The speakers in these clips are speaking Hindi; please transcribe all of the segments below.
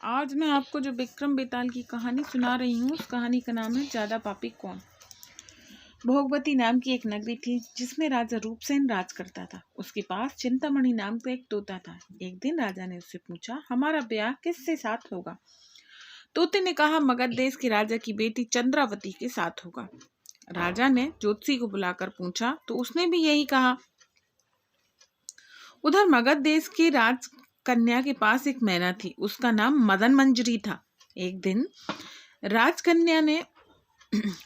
आज मैं आपको जो विक्रम बेताल की कहानी सुना रही हूँ, उस कहानी का नाम है ज्यादा पापी कौन। भोगवती नाम की एक नगरी थी जिसमें राजा रूपसेन राज करता था। उसके पास चिंतामणि नाम का एक तोता था। एक दिन राजा ने उससे पूछा, हमारा ब्याह किससे साथ होगा? तोते ने कहा, मगध देश के राजा की बेटी चंद्रावती के साथ होगा। राजा ने ज्योतिषी को बुलाकर पूछा तो उसने भी यही कहा। उधर मगध देश के राजकन्या के पास एक मैना थी, उसका नाम मदन मंजरी था। एक दिन राजकन्या ने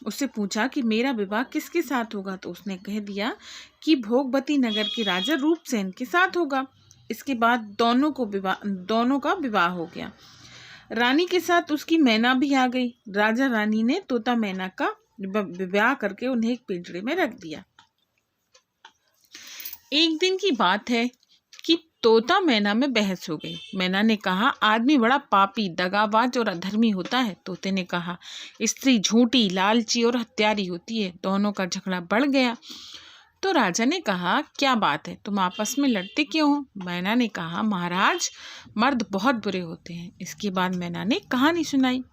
उससे पूछा कि मेरा विवाह किसके साथ होगा, तो उसने कह दिया कि भोगवती नगर के राजा रूपसेन के साथ होगा। इसके बाद दोनों का विवाह हो गया। रानी के साथ उसकी मैना भी आ गई। राजा रानी ने तोता मैना का विवाह करके उन्हें एक पिंजरे में रख दिया। एक दिन की बात है कि तोता मैना में बहस हो गई। मैना ने कहा, आदमी बड़ा पापी, दगाबाज और अधर्मी होता है। तोते ने कहा, स्त्री झूठी, लालची और हत्यारी होती है। दोनों का झगड़ा बढ़ गया। तो राजा ने कहा, क्या बात है, तुम आपस में लड़ते क्यों हो? मैना ने कहा, महाराज, मर्द बहुत बुरे होते हैं। इसके बाद मैना ने कहानी सुनाई।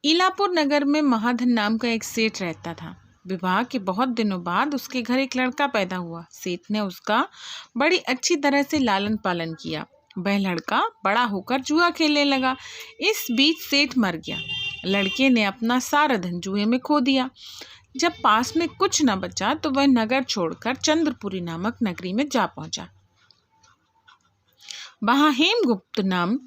इलापुर नगर में महाधन नाम का एक सेठ रहता था। विवाह के बहुत दिनों बाद उसके घर एक लड़का पैदा हुआ। सेठ ने उसका बड़ी अच्छी तरह से लालन पालन किया। वह लड़का बड़ा होकर जुआ खेलने लगा। इस बीच सेठ मर गया। लड़के ने अपना सारा धन जुए में खो दिया। जब पास में कुछ न बचा तो वह नगर छोड़कर चंद्रपुरी नामक नगरी में जा पहुंचा। वहां हेमगुप्त नाम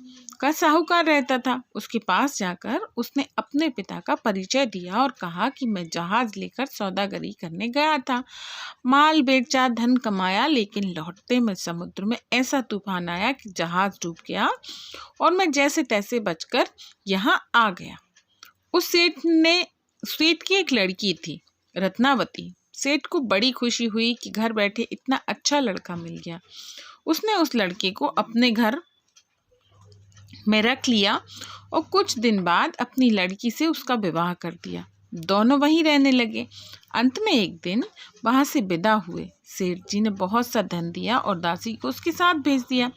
का साहूकार रहता था। उसके पास जाकर उसने अपने पिता का परिचय दिया और कहा कि मैं जहाज लेकर सौदागरी करने गया था। माल बेचा, धन कमाया, लेकिन लौटते में समुद्र में ऐसा तूफान आया कि जहाज डूब गया और मैं जैसे तैसे बचकर यहाँ आ गया। उस सेठ की एक लड़की थी, रत्नावती। सेठ को बड़ी खुशी हुई कि घर बैठे इतना अच्छा लड़का मिल गया। उसने उस लड़के को अपने घर में रख लिया और कुछ दिन बाद अपनी लड़की से उसका विवाह कर दिया। दोनों वहीं रहने लगे। अंत में एक दिन वहां से विदा हुए। सेठ जी ने बहुत सा धन दिया और दासी को उसके साथ भेज दिया।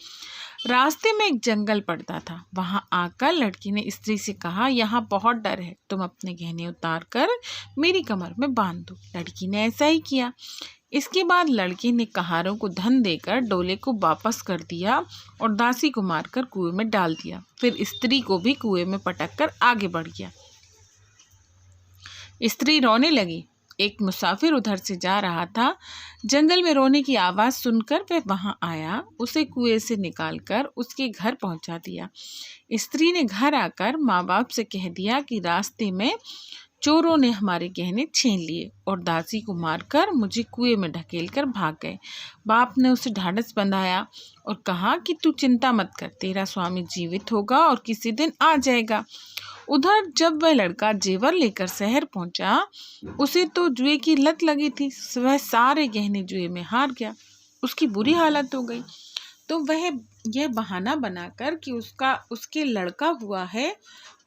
रास्ते में एक जंगल पड़ता था। वहां आकर लड़की ने स्त्री से कहा, यहाँ बहुत डर है, तुम अपने गहने उतार कर मेरी कमर में बांध दो। लड़की ने ऐसा ही किया। इसके बाद लड़के ने कहारों को धन देकर डोले को वापस कर दिया और दासी को मारकर कुएं में डाल दिया। फिर स्त्री को भी कुएं में पटक कर आगे बढ़ गया। स्त्री रोने लगी। एक मुसाफिर उधर से जा रहा था। जंगल में रोने की आवाज सुनकर वह वहां आया। उसे कुएं से निकालकर उसके घर पहुंचा दिया। स्त्री ने घर आकर माँ बाप से कह दिया कि रास्ते में चोरों ने हमारे गहने छीन लिए और दासी को मारकर मुझे कुएं में ढकेल कर भाग गए। बाप ने उसे ढाढ़स बंधाया और कहा कि तू चिंता मत कर, तेरा स्वामी जीवित होगा और किसी दिन आ जाएगा। उधर जब वह लड़का जेवर लेकर शहर पहुंचा, उसे तो जुए की लत लगी थी। वह सारे गहने जुए में हार गया। उसकी बुरी हालत हो गई। तो वह यह बहाना बनाकर कि उसके लड़का हुआ है,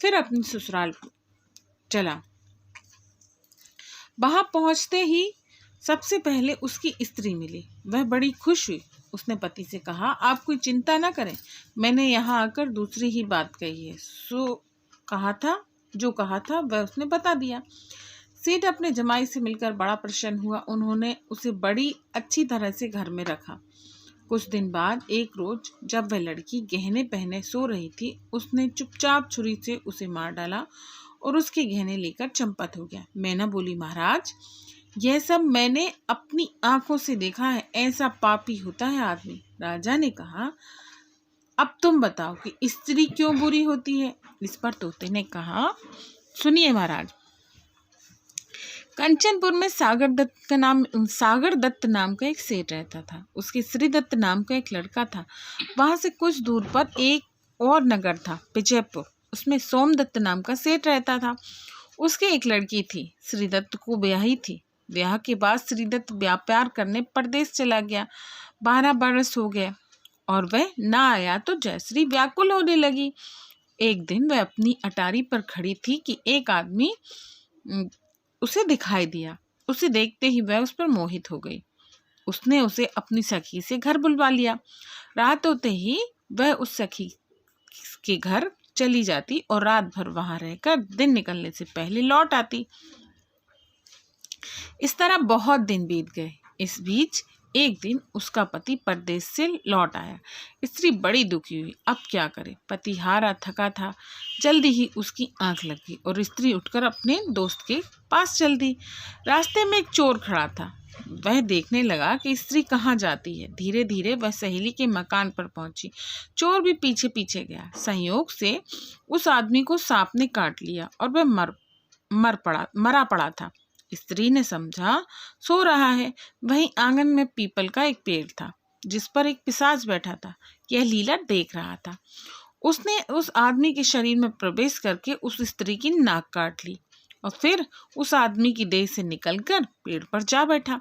फिर अपनी ससुराल चला। वहां पहुंचते ही सबसे पहले उसकी स्त्री मिली। वह बड़ी खुश हुई। उसने पति से कहा, आप कोई चिंता न करें, मैंने यहाँ आकर दूसरी ही बात कही है। जो कहा था वह उसने बता दिया। सेठ अपने जमाई से मिलकर बड़ा प्रसन्न हुआ। उन्होंने उसे बड़ी अच्छी तरह से घर में रखा। कुछ दिन बाद एक रोज जब वह लड़की गहने पहने सो रही थी, उसने चुपचाप छुरी से उसे मार डाला और उसके गहने लेकर चंपत हो गया। मैना बोली, महाराज, यह सब मैंने अपनी आंखों से देखा है। ऐसा पापी होता है आदमी। राजा ने कहा, अब तुम बताओ कि स्त्री क्यों बुरी होती है? इस पर तोते ने कहा, सुनिए महाराज, कंचनपुर में सागर दत्त नाम का एक सेठ रहता था। उसके श्रीदत्त नाम का एक लड़का था। वहां से कुछ दूर पर एक और नगर था, विजयपुर। उसमें सोमदत्त नाम का सेठ रहता था। उसकी एक लड़की थी, श्रीदत्त को ब्याही थी। ब्याह के बाद श्रीदत्त व्यापार करने परदेश चला गया। 12 बरस हो गए और वह ना आया तो जयश्री व्याकुल होने लगी। एक दिन वह अपनी अटारी पर खड़ी थी कि एक आदमी उसे दिखाई दिया। उसे देखते ही वह उस पर मोहित हो गई। उसने उसे अपनी सखी से घर बुलवा लिया। रात होते ही वह उस सखी के घर चली जाती और रात भर वहां रहकर दिन निकलने से पहले लौट आती। इस तरह बहुत दिन बीत गए। इस बीच एक दिन उसका पति परदेश से लौट आया। स्त्री बड़ी दुखी हुई, अब क्या करे। पति हारा थका था। जल्दी ही उसकी आंख लग गई और स्त्री उठकर अपने दोस्त के पास चल दी। रास्ते में एक चोर खड़ा था। वह देखने लगा कि स्त्री कहाँ जाती है। धीरे धीरे वह सहेली के मकान पर पहुंची। चोर भी पीछे पीछे गया। संयोग से उस आदमी को सांप ने काट लिया और वह मरा पड़ा था। स्त्री ने समझा सो रहा है। वहीं आंगन में पीपल का एक पेड़ था जिस पर एक पिशाच बैठा था। यह लीला देख रहा था। उसने उस आदमी के शरीर में प्रवेश करके उस स्त्री की नाक काट ली और फिर उस आदमी की देह से निकलकर पेड़ पर जा बैठा।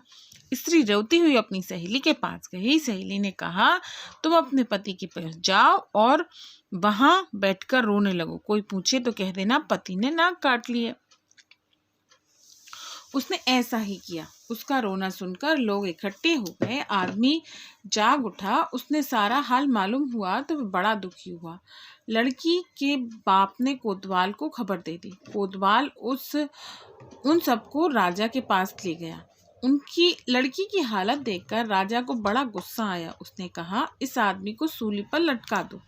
स्त्री रोती हुई अपनी सहेली के पास गई। सहेली ने कहा, तुम अपने पति के पास जाओ और वहां बैठकर रोने लगो। कोई पूछे तो कह देना पति ने नाक काट ली है। उसने ऐसा ही किया। उसका रोना सुनकर लोग इकट्ठे हो गए। आदमी जाग उठा। उसने सारा हाल मालूम हुआ तो वह बड़ा दुखी हुआ। लड़की के बाप ने कोतवाल को खबर दे दी। कोतवाल उन सबको राजा के पास ले गया। उनकी लड़की की हालत देखकर राजा को बड़ा गुस्सा आया। उसने कहा, इस आदमी को सूली पर लटका दो।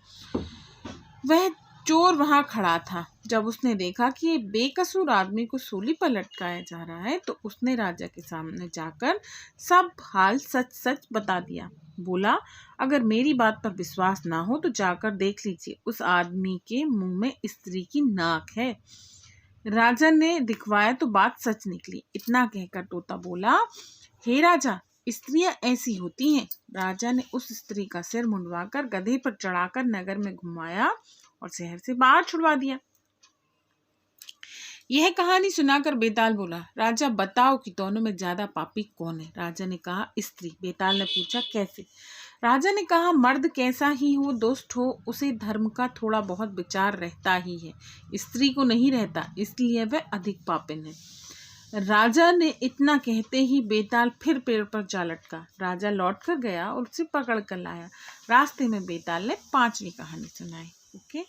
वह चोर वहां खड़ा था। जब उसने देखा कि ये बेकसूर आदमी को सूली पर लटकाया जा रहा है तो उसने राजा के सामने जाकर सब हाल सच सच बता दिया। बोला, अगर मेरी बात पर विश्वास ना हो तो जाकर देख लीजिए, उस आदमी के मुंह में स्त्री की नाक है। राजा ने दिखवाया तो बात सच निकली। इतना कहकर तोता बोला, हे राजा, स्त्रियां ऐसी होती हैं। राजा ने उस स्त्री का सिर मुंडवाकर गधे पर चढ़ाकर नगर में घुमाया और शहर से बाहर छुड़वा दिया। यह कहानी सुनाकर बेताल बोला, राजा बताओ कि दोनों में ज्यादा पापी कौन है। राजा ने कहा, स्त्री। बेताल ने पूछा, कैसे। राजा ने कहा, मर्द कैसा ही हो, दुष्ट हो, उसे धर्म का थोड़ा बहुत विचार रहता ही है। स्त्री को नहीं रहता, इसलिए वह अधिक पापिन है। राजा ने इतना कहते ही बेताल फिर पेड़ पर जा लटका। राजा लौट कर गया और उसे पकड़ कर लाया। रास्ते में बेताल ने 5वीं कहानी सुनाई। ओके।